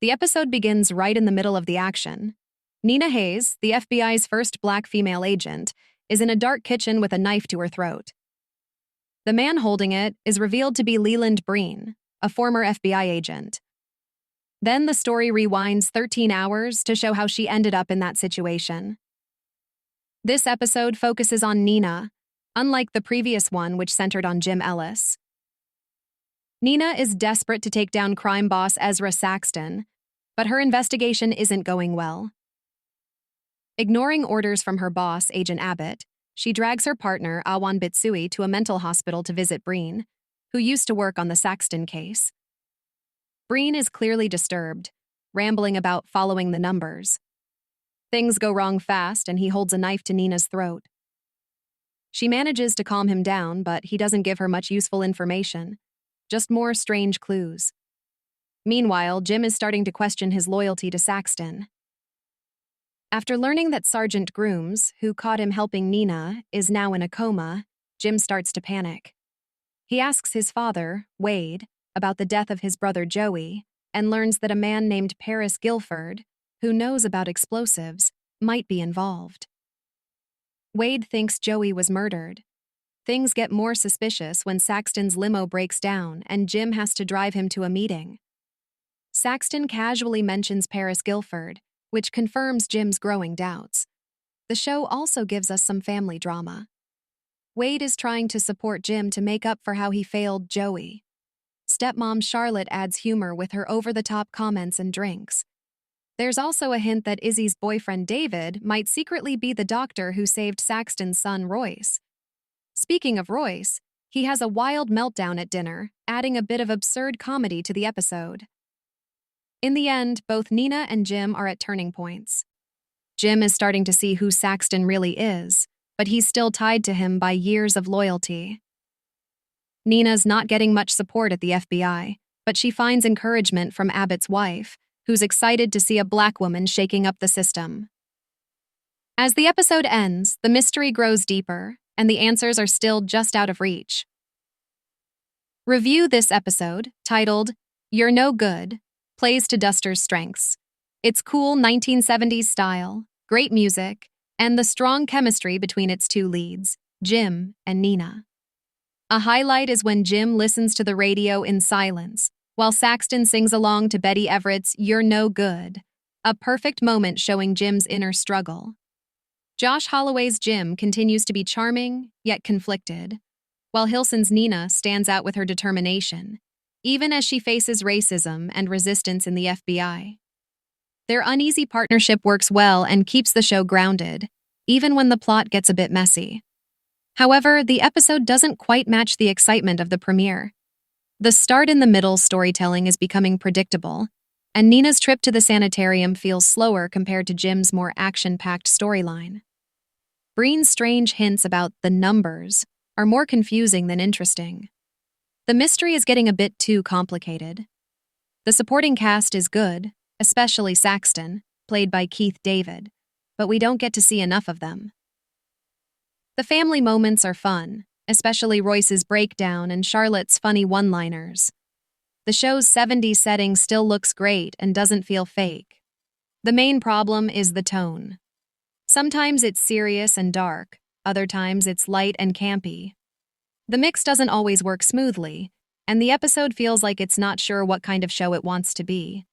The episode begins right in the middle of the action. Nina Hayes, the FBI's first black female agent, is in a dark kitchen with a knife to her throat. The man holding it is revealed to be Leland Breen, a former FBI agent. Then the story rewinds 13 hours to show how she ended up in that situation. This episode focuses on Nina, unlike the previous one which centered on Jim Ellis. Nina is desperate to take down crime boss Ezra Saxton, but her investigation isn't going well. Ignoring orders from her boss, Agent Abbott, she drags her partner, Awan Bitsui, to a mental hospital to visit Breen, who used to work on the Saxton case. Breen is clearly disturbed, rambling about following the numbers. Things go wrong fast, and he holds a knife to Nina's throat. She manages to calm him down, but he doesn't give her much useful information, just more strange clues. Meanwhile, Jim is starting to question his loyalty to Saxton. After learning that Sergeant Grooms, who caught him helping Nina, is now in a coma, Jim starts to panic. He asks his father, Wade, about the death of his brother Joey, and learns that a man named Paris Guilford, who knows about explosives, might be involved. Wade thinks Joey was murdered. Things get more suspicious when Saxton's limo breaks down and Jim has to drive him to a meeting. Saxton casually mentions Paris Guilford, which confirms Jim's growing doubts. The show also gives us some family drama. Wade is trying to support Jim to make up for how he failed Joey. Stepmom Charlotte adds humor with her over-the-top comments and drinks. There's also a hint that Izzy's boyfriend David might secretly be the doctor who saved Saxton's son Royce. Speaking of Royce, he has a wild meltdown at dinner, adding a bit of absurd comedy to the episode. In the end, both Nina and Jim are at turning points. Jim is starting to see who Saxton really is, but he's still tied to him by years of loyalty. Nina's not getting much support at the FBI, but she finds encouragement from Abbott's wife, who's excited to see a black woman shaking up the system. As the episode ends, the mystery grows deeper, and the answers are still just out of reach. Review this episode, titled, You're No Good, plays to Duster's strengths. Its cool 1970s style, great music, and the strong chemistry between its two leads, Jim and Nina. A highlight is when Jim listens to the radio in silence, while Saxton sings along to Betty Everett's You're No Good, a perfect moment showing Jim's inner struggle. Josh Holloway's Jim continues to be charming, yet conflicted, while Hilson's Nina stands out with her determination, even as she faces racism and resistance in the FBI. Their uneasy partnership works well and keeps the show grounded, even when the plot gets a bit messy. However, the episode doesn't quite match the excitement of the premiere. The start-in-the-middle storytelling is becoming predictable, and Nina's trip to the sanitarium feels slower compared to Jim's more action-packed storyline. Breen's strange hints about the numbers are more confusing than interesting. The mystery is getting a bit too complicated. The supporting cast is good, especially Saxton, played by Keith David, but we don't get to see enough of them. The family moments are fun, especially Royce's breakdown and Charlotte's funny one-liners. The show's 70s setting still looks great and doesn't feel fake. The main problem is the tone. Sometimes it's serious and dark, other times it's light and campy. The mix doesn't always work smoothly, and the episode feels like it's not sure what kind of show it wants to be.